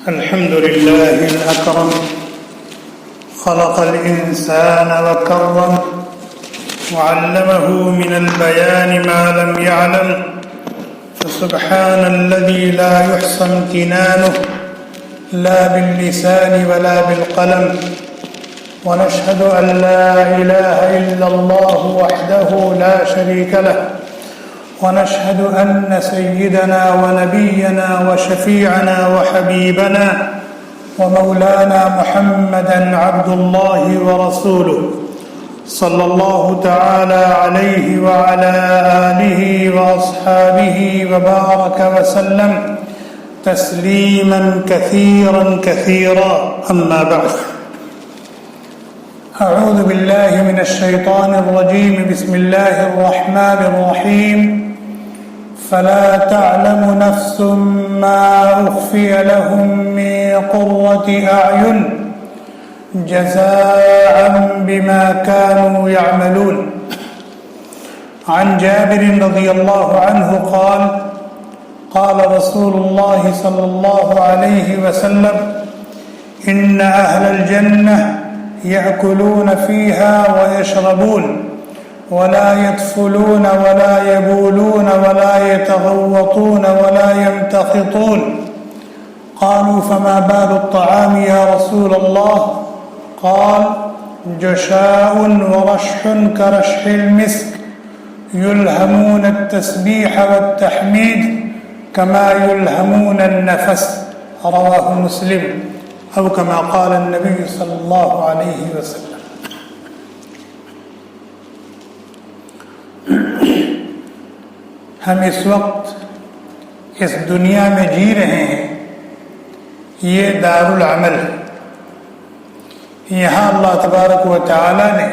الحمد لله الأكرم خلق الإنسان وكرم وعلمه من البيان ما لم يعلم فسبحان الذي لا يحصى امتنانه لا باللسان ولا بالقلم ونشهد أن لا إله إلا الله وحده لا شريك له ونشهد أن سيدنا ونبينا وشفيعنا وحبيبنا ومولانا محمدا عبد الله ورسوله صلى الله تعالى عليه وعلى آله وأصحابه وبارك وسلم تسليما كثيرا كثيرا أما بعد أعوذ بالله من الشيطان الرجيم بسم الله الرحمن الرحيم فلا تعلم نفس ما أخفي لهم من قرة أعين جزاء بما كانوا يعملون. عن جابر رضي الله عنه قال قال رسول الله صلى الله عليه وسلم إن أهل الجنة يأكلون فيها ويشربون ولا يطفلون ولا يبولون ولا يتغوطون ولا يمتخطون. قالوا فما بال الطعام يا رسول الله؟ قال جشاء ورشح كرشح المسك يلهمون التسبيح والتحميد كما يلهمون النفس. رواه مسلم أو كما قال النبي صلی اللہ علیہ وسلم. ہم اس وقت اس دنیا میں جی رہے ہیں، یہ دار العمل ہے. یہاں اللہ تبارک و تعالی نے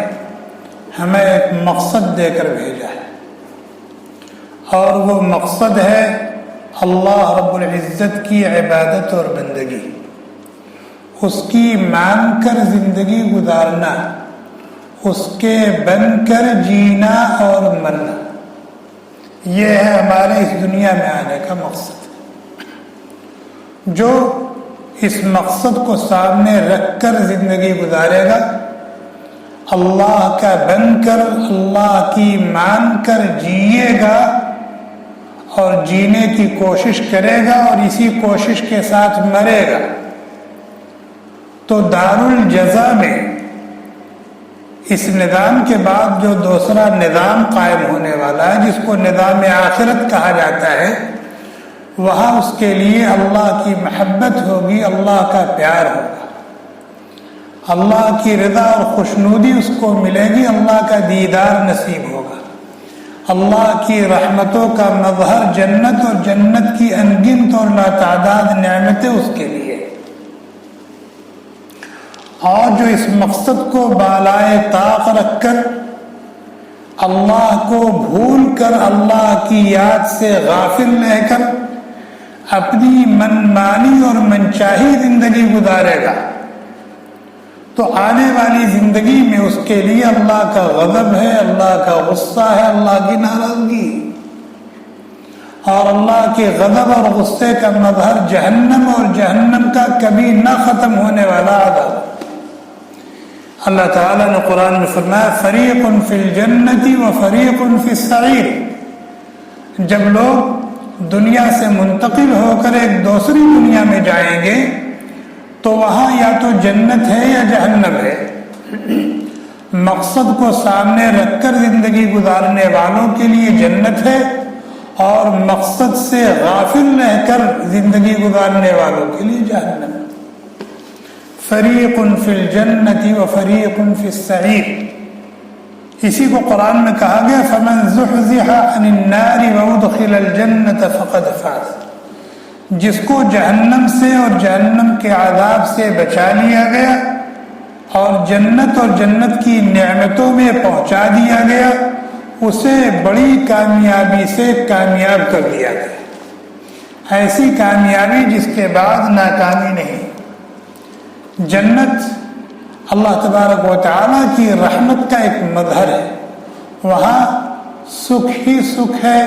ہمیں ایک مقصد دے کر بھیجا ہے، اور وہ مقصد ہے اللہ رب العزت کی عبادت اور بندگی، اس کی مان کر زندگی گزارنا، اس کے بن کر جینا اور مرنا. یہ ہے ہمارے اس دنیا میں آنے کا مقصد. جو اس مقصد کو سامنے رکھ کر زندگی گزارے گا، اللہ کا بن کر اللہ کی مان کر جیے گا اور جینے کی کوشش کرے گا اور اسی کوشش کے ساتھ مرے گا، تو دار الجزا میں اس نظام کے بعد جو دوسرا نظام قائم ہونے والا ہے، جس کو نظام آخرت کہا جاتا ہے، وہاں اس کے لیے اللہ کی محبت ہوگی، اللہ کا پیار ہوگا، اللہ کی رضا اور خوشنودی اس کو ملے گی، اللہ کا دیدار نصیب ہوگا، اللہ کی رحمتوں کا مظہر جنت اور جنت کی انگنت اور لاتعداد نعمتیں اس کے لیے. اور جو اس مقصد کو بالائے طاق رکھ کر اللہ کو بھول کر اللہ کی یاد سے غافل رہ کر اپنی من مانی اور منچاہی زندگی گزارے گا، تو آنے والی زندگی میں اس کے لیے اللہ کا غضب ہے، اللہ کا غصہ ہے، اللہ کی ناراضگی، اور اللہ کے غضب اور غصے کا مظہر جہنم اور جہنم کا کبھی نہ ختم ہونے والا عذاب. اللہ تعالیٰ نے قرآن میں فرمایا فریق فی الجنت و فریق فی السعیر. جب لوگ دنیا سے منتقل ہو کر ایک دوسری دنیا میں جائیں گے تو وہاں یا تو جنت ہے یا جہنم ہے. مقصد کو سامنے رکھ کر زندگی گزارنے والوں کے لیے جنت ہے، اور مقصد سے غافل رہ کر زندگی گزارنے والوں کے لیے جہنم. فریق فی الجنت و فریق فی السعیر. اسی کو قرآن میں کہا گیا فمن زحزح عن النار وادخل الجنت فقد فاز. جس کو جہنم سے اور جہنم کے عذاب سے بچا لیا گیا اور جنت اور جنت کی نعمتوں میں پہنچا دیا گیا، اسے بڑی کامیابی سے کامیاب کر دیا گیا. ایسی کامیابی جس کے بعد ناکامی نہیں. جنت اللہ تبارک و تعالیٰ کی رحمت کا ایک مظہر ہے. وہاں سکھ ہی سکھ ہے،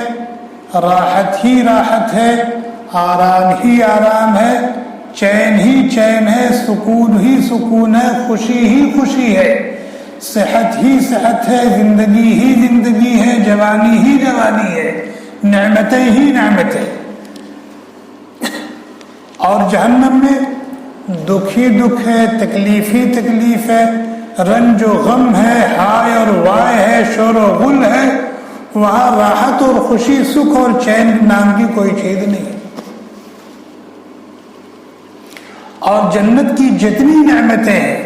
راحت ہی راحت ہے، آرام ہی آرام ہے، چین ہی چین ہے، سکون ہی سکون ہے، خوشی ہی خوشی ہے، صحت ہی صحت ہے، زندگی ہی زندگی ہے، جوانی ہی جوانی ہے، نعمتیں ہی نعمتیں۔ اور جہنم میں دکھ ہی دکھ ہے، تکلیف ہی تکلیف ہے، رنج و غم ہے، ہائے اور وائے ہے، شور و غل ہے۔ وہاں راحت اور خوشی، سکھ اور چین نام کی کوئی چیز نہیں۔ اور جنت کی جتنی نعمتیں ہیں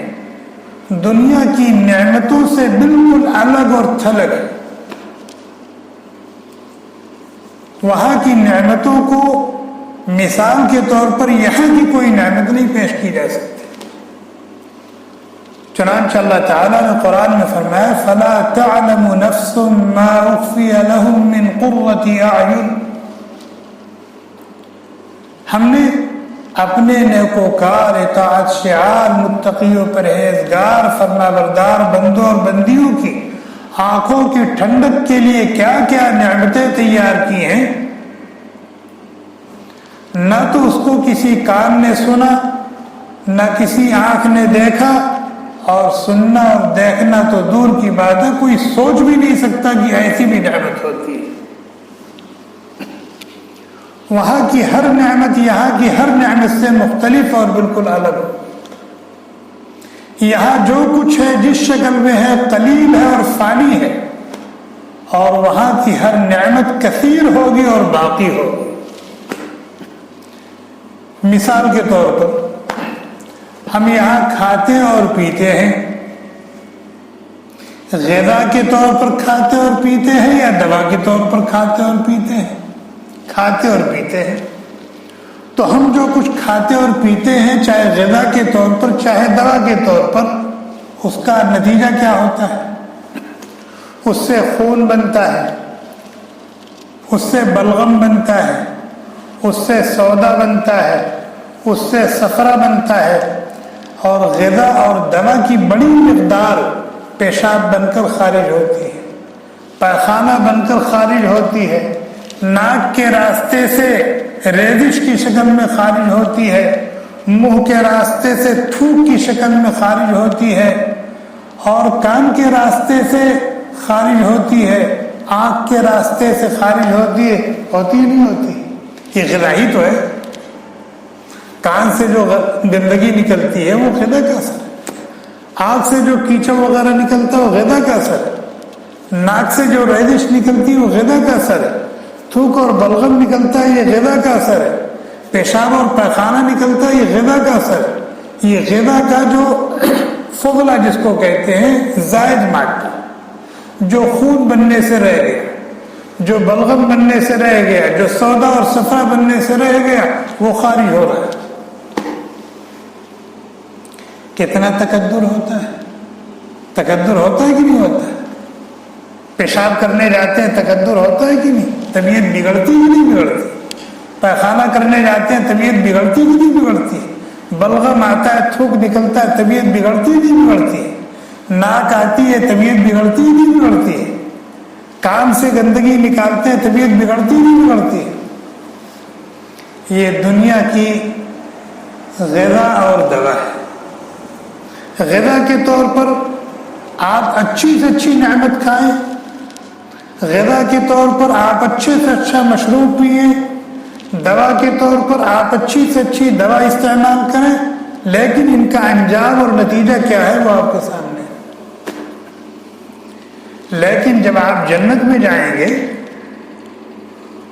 دنیا کی نعمتوں سے بالکل الگ اور تھلگ ہے۔ وہاں کی نعمتوں کو مثال کے طور پر یہاں کی کوئی نعمت نہیں پیش کی جا سکتی۔ چنانچہ اللہ تعالیٰ نے قرآن میں فرمایا فَلَا تَعْلَمُ نَفْسٌ مَّا أُخْفِيَ لَهُم مِّن قُرَّةِ أَعْيُنٍ۔ ہم نے اپنے نیکوکار، اطاعت شعار، متقی و پرہیزگار، فرما بردار بندوں اور بندیوں کی آنکھوں کی ٹھنڈک کے لیے کیا کیا نعمتیں تیار کی ہیں، نہ تو اس کو کسی کان نے سنا، نہ کسی آنکھ نے دیکھا، اور سننا اور دیکھنا تو دور کی بات ہے، کوئی سوچ بھی نہیں سکتا کہ ایسی بھی نعمت ہوتی ہے۔ وہاں کی ہر نعمت یہاں کی ہر نعمت سے مختلف اور بالکل الگ ہو۔ یہاں جو کچھ ہے جس شکل میں ہے قلیل ہے اور فانی ہے، اور وہاں کی ہر نعمت کثیر ہوگی اور باقی ہوگی۔ مثال کے طور پر ہم یہاں کھاتے اور پیتے ہیں، غذا کے طور پر کھاتے اور پیتے ہیں یا دوا کے طور پر کھاتے اور پیتے ہیں؟ کھاتے اور پیتے ہیں۔ تو ہم جو کچھ کھاتے اور پیتے ہیں، چاہے غذا کے طور پر چاہے دوا کے طور پر، اس کا نتیجہ کیا ہوتا ہے؟ اس سے خون بنتا ہے، اس سے بلغم بنتا ہے، اس سے سودا بنتا ہے، اس سے صفرا بنتا ہے، اور غذا اور دوا کی بڑی مقدار پیشاب بن کر خارج ہوتی ہے، پاخانہ بن کر خارج ہوتی ہے، ناک کے راستے سے ریزش کی شکل میں خارج ہوتی ہے، منہ کے راستے سے تھوک کی شکل میں خارج ہوتی ہے، اور کان کے راستے سے خارج ہوتی ہے، آنکھ کے راستے سے خارج ہوتی ہے۔ ہوتی ہی نہیں ہوتی، یہ غذا ہی تو ہے۔ کان سے جو گندگی نکلتی ہے وہ غذا کا اثر ہے، آنکھ سے جو کیچڑ وغیرہ نکلتا ہے وہ غذا کا اثر ہے، ناک سے جو ریزش نکلتی ہے وہ غذا کا اثر ہے، تھوک اور بلغم نکلتا ہے یہ غذا کا اثر ہے، پیشاب اور پیخانہ نکلتا ہے یہ غذا کا اثر ہے۔ یہ غذا کا جو فضلہ جس کو کہتے ہیں، زائد مادہ جو خون بننے سے رہ گیا، جو بلغم بننے سے رہ گیا، جو سودا اور صفرا بننے سے رہ گیا، وہ خارج ہو رہا ہے۔ کتنا تکدر ہوتا ہے؟ تکدر ہوتا ہے کہ نہیں ہوتا ہے؟ پیشاب کرنے جاتے ہیں تکدر ہوتا ہے کہ نہیں؟ طبیعت بگڑتی کہ نہیں بگڑتی؟ پیخانہ کرنے جاتے ہیں طبیعت بگڑتی کہ نہیں بگڑتی؟ بلغم آتا ہے، تھوک نکلتا ہے، طبیعت بگڑتی کہ نہیں بگڑتی؟ ناک آتی ہے، طبیعت بگڑتی کہ نہیں بگڑتی؟ کان سے گندگی نکالتے ہیں، طبیعت بگڑتی نہیں بگڑتی؟ یہ دنیا کی غذا اور دوا ہے۔ غذا کے طور پر آپ اچھی سے اچھی نعمت کھائیں، غذا کے طور پر آپ اچھے سے اچھا مشروب پئیں، دوا کے طور پر آپ اچھی سے اچھی دوا استعمال کریں، لیکن ان کا انجام اور نتیجہ کیا ہے وہ آپ کے سامنے ہے۔ لیکن جب آپ جنت میں جائیں گے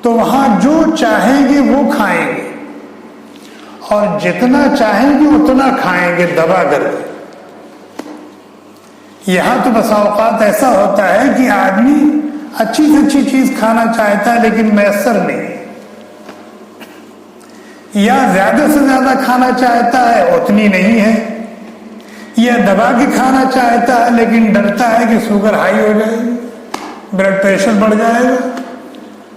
تو وہاں جو چاہیں گے وہ کھائیں گے، اور جتنا چاہیں گے اتنا کھائیں گے دبا کر کے۔ یہاں تو بسا اوقات ایسا ہوتا ہے کہ آدمی اچھی سے اچھی چیز کھانا چاہتا ہے لیکن میسر نہیں، یا زیادہ سے زیادہ کھانا چاہتا ہے اتنی نہیں ہے، یا دبا کے کھانا چاہتا ہے لیکن ڈرتا ہے کہ شوگر ہائی ہو جائے گی، بلڈ پریشر بڑھ جائے گا،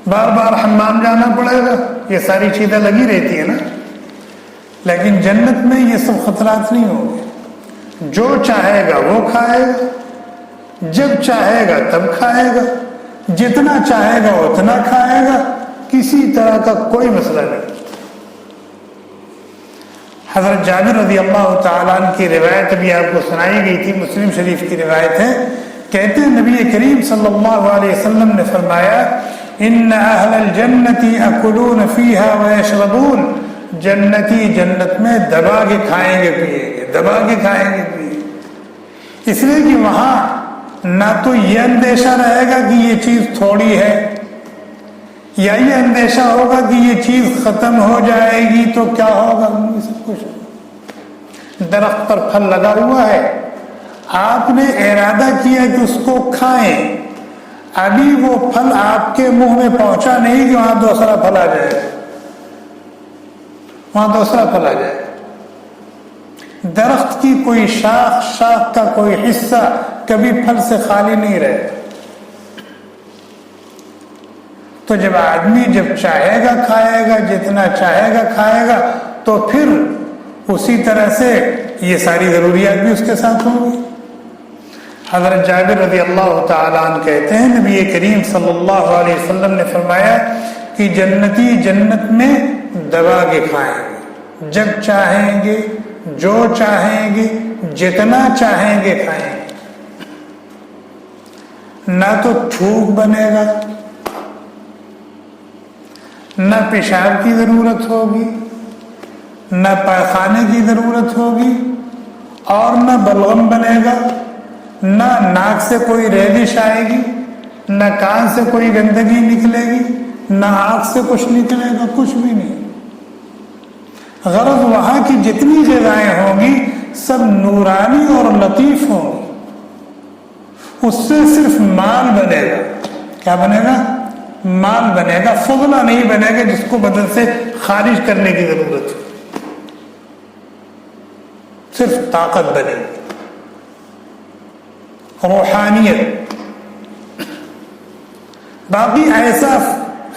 بار بار حمام جانا پڑے گا، یہ ساری چیزیں لگی رہتی ہیں نا۔ لیکن جنت میں یہ سب خطرات نہیں ہوں گے، جو چاہے گا وہ کھائے گا، جب چاہے گا تب کھائے گا، جتنا چاہے گا اتنا کھائے گا، کسی طرح کا کوئی مسئلہ نہیں۔ حضرت جابر رضی اللہ تعالیٰ عنہ کی روایت ابھی آپ کو سنائی گئی تھی، مسلم شریف کی روایت ہے، کہتے ہیں نبی کریم صلی اللہ علیہ وسلم نے فرمایا ان اہل الجنت یاکلون فیہا ویشربون، جنتی جنت میں دبا کے کھائیں گے پیئیں گے، دبا کے کھائیں گے پیئیں گے، اس لیے کہ وہاں نہ تو یہ اندیشہ رہے گا کہ یہ چیز تھوڑی ہے، یا یہ اندیشہ ہوگا کہ یہ چیز ختم ہو جائے گی تو کیا ہوگا، یہ سب کچھ درخت پر پھل لگا ہوا ہے، آپ نے ارادہ کیا کہ اس کو کھائیں، ابھی وہ پھل آپ کے منہ میں پہنچا نہیں کہ وہاں دوسرا پھل آ جائے، وہاں دوسرا پھل آ جائے۔ درخت کی کوئی شاخ کا کوئی حصہ کبھی پھل سے خالی نہیں رہے، تو جب آدمی جب چاہے گا کھائے گا، جتنا چاہے گا کھائے گا، تو پھر اسی طرح سے یہ ساری ضروریات بھی اس کے ساتھ ہوں گی۔ حضرت جابر رضی اللہ تعالیٰ عنہ کہتے ہیں نبی کریم صلی اللہ علیہ وسلم نے فرمایا کہ جنتی جنت میں دبا کے کھائیں گے، جب چاہیں گے، جو چاہیں گے، جتنا چاہیں گے کھائیں گے، نہ تو تھوک بنے گا، نہ پیشاب کی ضرورت ہوگی، نہ پائخانے کی ضرورت ہوگی، اور نہ بلغم بنے گا، نہ ناک سے کوئی ریزش آئے گی، نہ کان سے کوئی گندگی نکلے گی، نہ آنکھ سے کچھ نکلے گا، کچھ بھی نہیں۔ غرض وہاں کی جتنی غذائیں ہوں گی سب نورانی اور لطیف ہوں گی، اس سے صرف مال بنے گا۔ کیا بنے گا؟ مال بنے گا، فضلہ نہیں بنے گا جس کو بدن سے خارج کرنے کی ضرورت ہے، صرف طاقت بنے گی، روحانیت۔ باقی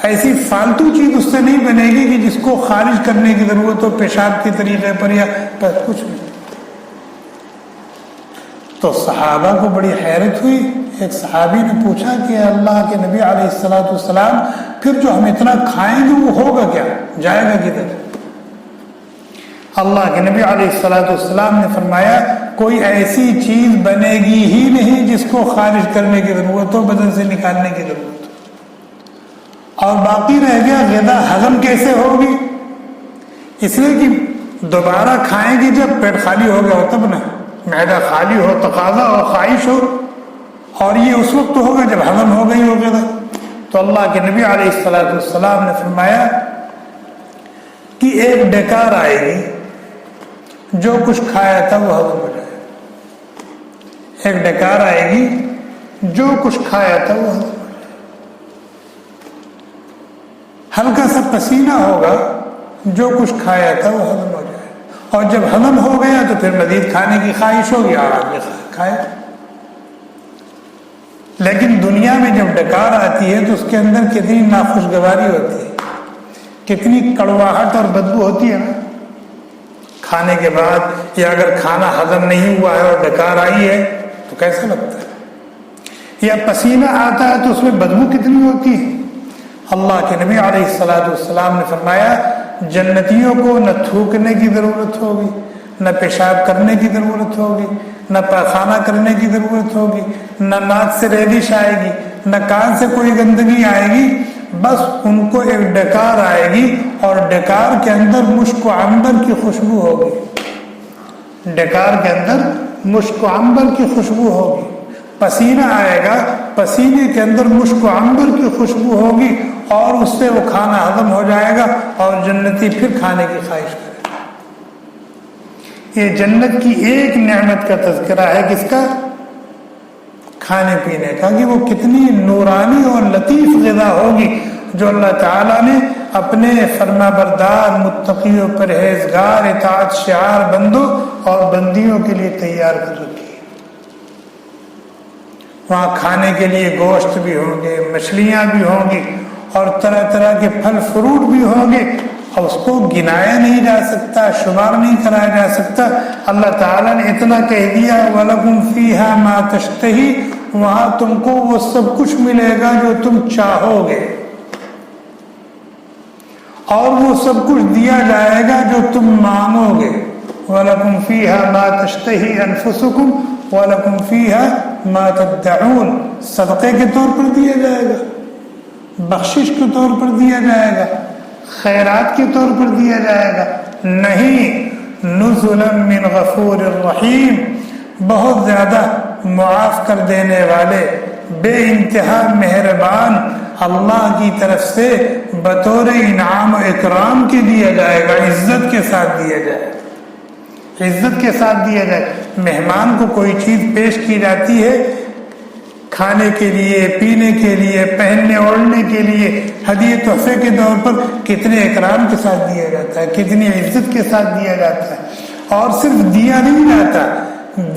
ایسی فالتو چیز اس سے نہیں بنے گی کہ جس کو خارج کرنے کی ضرورت ہو پیشاب کے طریقے پر یا کچھ نہیں۔ تو صحابہ کو بڑی حیرت ہوئی، ایک صحابی نے پوچھا کہ اللہ کے نبی علیہ الصلوۃ والسلام پھر جو ہم اتنا کھائیں گے وہ ہوگا کیا، جائے گا کدھر؟ اللہ کے نبی علیہ الصلوۃ والسلام نے فرمایا کوئی ایسی چیز بنے گی ہی نہیں جس کو خارج کرنے کی ضرورت ہو، بدن سے نکالنے کی ضرورت ہو، اور باقی رہ گیا غذا ہضم کیسے ہوگی، اس لیے کہ دوبارہ کھائیں گے جب پیٹ خالی ہو گیا ہو تب نا، معدہ خالی ہو، تقاضا ہو، خواہش ہو، اور یہ اس وقت ہوگا جب ہضم ہو گئی ہوگا۔ تو اللہ کے نبی علیہ الصلوۃ والسلام نے فرمایا کہ ایک ڈکار آئے گی، جو کچھ کھایا تھا وہ ہضم ہو جائے گا، ایک ڈکار آئے گی، جو کچھ کھایا تھا وہ ہضم ہو جائے گا، ہلکا سا پسینہ ہوگا، جو کچھ کھایا تھا وہ ہضم ہو جائے گا، اور جب ہضم ہو گیا تو پھر مزید کھانے کی خواہش ہوگی اور آدمی کھائے۔ لیکن دنیا میں جب ڈکار آتی ہے تو اس کے اندر کتنی ناخوشگواری ہوتی ہے، کتنی کڑواہٹ اور بدبو ہوتی ہے نا کھانے کے بعد، یا اگر کھانا ہضم نہیں ہوا ہے اور ڈکار آئی ہے تو کیسا لگتا ہے، یا پسینہ آتا ہے تو اس میں بدبو کتنی ہوتی ہے۔ اللہ کے نبی علیہ الصلوۃ والسلام نے فرمایا جنتیوں کو نہ تھوکنے کی ضرورت ہوگی، نہ پیشاب کرنے کی ضرورت ہوگی، نہ پاخانہ کرنے کی ضرورت ہوگی، نہ ناک سے ریزش آئے گی، نہ کان سے کوئی گندگی آئے گی، بس ان کو ایک ڈکار آئے گی اور ڈکار کے اندر مشک و عنبر کی خوشبو ہوگی، ڈکار کے اندر مشک و عنبر کی خوشبو ہوگی، پسینہ آئے گا، پسینے کے اندر مشک و عنبر کی خوشبو ہوگی، اور اس سے وہ کھانا ہضم ہو جائے گا اور جنتی پھر کھانے کی خواہش کرے گا۔ یہ جنت کی ایک نعمت کا تذکرہ ہے، کس کا؟ کھانے پینے کا، کہ وہ کتنی نورانی اور لطیف غذا ہوگی جو اللہ تعالیٰ نے اپنے فرما بردار، متقی و پرہیزگار، اطاعت شعار بندوں اور بندیوں کے لیے تیار کر رکھی ہے۔ وہاں کھانے کے لیے گوشت بھی ہوں گے، مچھلیاں بھی ہوں گی، اور طرح طرح کے پھل فروٹ بھی ہوں گے، اور اس کو گنایا نہیں جا سکتا، شمار نہیں کرایا جا سکتا۔ اللہ تعالیٰ نے اتنا کہہ دیا وَلَكُمْ فِيهَا مَا تَشْتَهِي، وہاں تم کو وہ سب کچھ ملے گا جو تم چاہو گے، اور وہ سب کچھ دیا جائے گا جو تم مانگو گے وَلَكُمْ فِيهَا مَا تَشْتَهِي أَنفُسُكُمْ وَلَكُمْ فِيهَا مَا تَدَّعُونَ، صدقے کے طور پر دیا جائے گا، بخشش کے طور پر دیا جائے گا، خیرات کے طور پر دیا جائے گا، نہیں، نزلا من غفور الرحیم، بہت زیادہ معاف کر دینے والے، بے انتہا مہربان اللہ کی طرف سے بطور انعام و اکرام کے دیا جائے گا، عزت کے ساتھ دیا جائے گا، عزت کے ساتھ دیا جائے۔ مہمان کو کوئی چیز پیش کی جاتی ہے کھانے کے لیے، پینے کے لیے، پہننے اوڑھنے کے لیے، ہدیے تحفے کے طور پر کتنے اکرام کے ساتھ دیا جاتا ہے، کتنی عزت کے ساتھ دیا جاتا ہے۔ اور صرف دیا نہیں جاتا،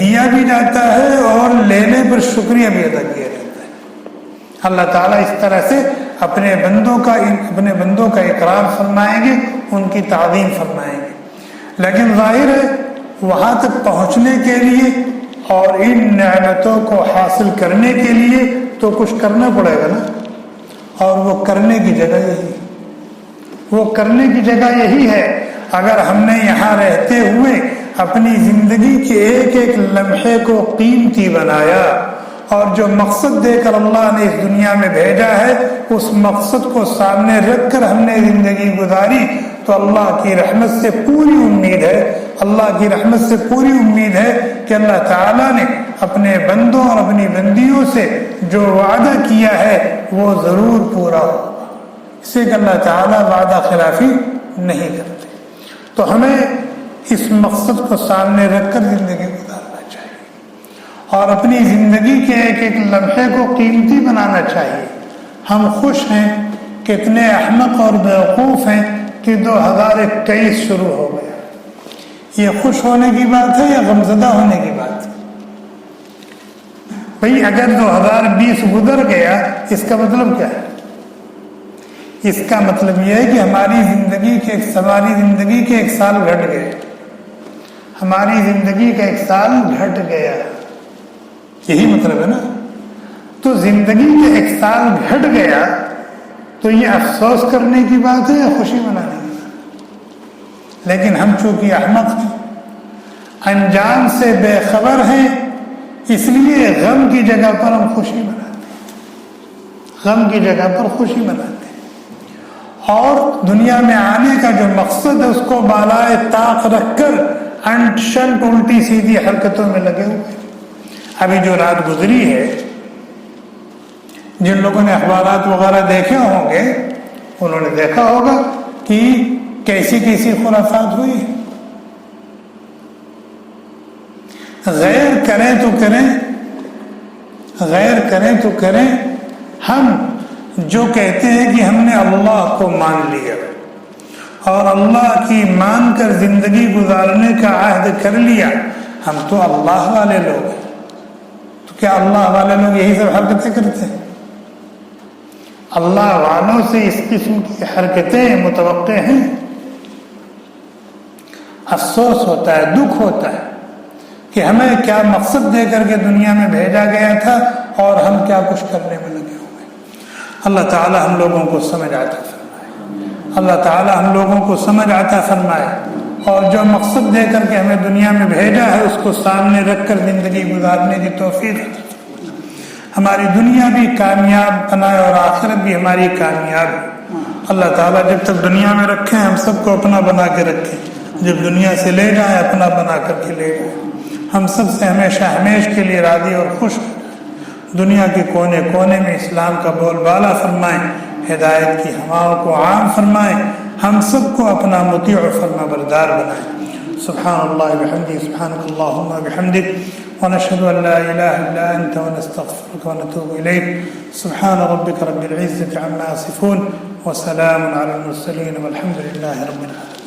دیا بھی جاتا ہے اور لینے پر شکریہ بھی ادا کیا جاتا ہے۔ اللہ تعالیٰ اس طرح سے اپنے بندوں کا اکرام فرمائیں گے، ان کی تعظیم فرمائیں گے۔ لیکن ظاہر ہے وہاں تک پہنچنے کے لیے اور ان نعمتوں کو حاصل کرنے کے لیے تو کچھ کرنا پڑے گا نا، اور وہ کرنے کی جگہ یہی ہے۔ اگر ہم نے یہاں رہتے ہوئے اپنی زندگی کے ایک ایک لمحے کو قیمتی بنایا اور جو مقصد دے کر اللہ نے اس دنیا میں بھیجا ہے اس مقصد کو سامنے رکھ کر ہم نے زندگی گزاری، تو اللہ کی رحمت سے پوری امید ہے کہ اللہ تعالیٰ نے اپنے بندوں اور اپنی بندیوں سے جو وعدہ کیا ہے وہ ضرور پورا ہوگا، اسے کہ اللہ تعالیٰ وعدہ خلافی نہیں کرتے۔ تو ہمیں اس مقصد کو سامنے رکھ کر زندگی گزارنا چاہیے اور اپنی زندگی کے ایک ایک لمحے کو قیمتی بنانا چاہیے۔ ہم خوش ہیں، کتنے احمق اور بیوقوف ہیں کہ 2021 شروع ہو گیا۔ یہ خوش ہونے کی بات ہے یا غمزدہ ہونے کی بات ہے؟ بھئی اگر 2020 گزر گیا اس کا مطلب کیا ہے؟ اس کا مطلب یہ ہے کہ ہماری زندگی کے ایک سال گھٹ گئے، ہماری زندگی کا ایک سال گھٹ گیا، یہی مطلب ہے نا۔ تو زندگی کا ایک سال گھٹ گیا تو یہ افسوس کرنے کی بات ہے یا خوشی منانے کی بات؟ لیکن ہم چونکہ احمق ہیں، انجام سے بے خبر ہیں، اس لیے غم کی جگہ پر ہم خوشی مناتے ہیں، اور دنیا میں آنے کا جو مقصد ہے اس کو بالائے طاق رکھ کر انٹ شنٹ الٹی سیدھی حرکتوں میں لگے ہوئے۔ ابھی جو رات گزری ہے، جن لوگوں نے اخبارات وغیرہ دیکھے ہوں گے انہوں نے دیکھا ہوگا کہ کیسی خرافات ہوئی۔ غیر کریں تو کریں، ہم جو کہتے ہیں کہ ہم نے اللہ کو مان لیا اور اللہ کی مان کر زندگی گزارنے کا عہد کر لیا، ہم تو اللہ والے لوگ ہیں۔ تو کیا اللہ والے لوگ یہی سب حرکتیں کرتے ہیں؟ اللہ والوں سے اس قسم کی حرکتیں متوقع ہیں؟ افسوس ہوتا ہے، دکھ ہوتا ہے کہ ہمیں کیا مقصد دے کر کے دنیا میں بھیجا گیا تھا اور ہم کیا کچھ کرنے میں لگے ہوئے۔ اللہ تعالی ہم لوگوں کو سمجھ عطا فرمائے، اور جو مقصد دے کر کے ہمیں دنیا میں بھیجا ہے اس کو سامنے رکھ کر زندگی گزارنے کی توفیق عطا فرمائے۔ ہماری دنیا بھی کامیاب بنائے اور آخرت بھی ہماری کامیاب ہے۔ اللہ تعالیٰ جب تک دنیا میں رکھیں ہم سب کو اپنا بنا کے رکھیں، جب دنیا سے لے جائیں اپنا بنا کر کے لے جائیں، ہم سب سے ہمیشہ کے لیے راضی اور خوش ہو جائیں۔ دنیا کے کونے کونے میں اسلام کا بول بالا فرمائیں، ہدایت کی ہواؤں کو عام فرمائیں، ہم سب کو اپنا مطیع و فرما بردار بنائیں۔ سبحان اللہ بحمدہ، سبحانک اللہم بحمدک، ونشهد أن لا إله إلا أنت ونستغفرك ونتوب إليك۔ سبحان ربك رب العزة عما يصفون وسلام على المرسلين والحمد لله رب العالمين۔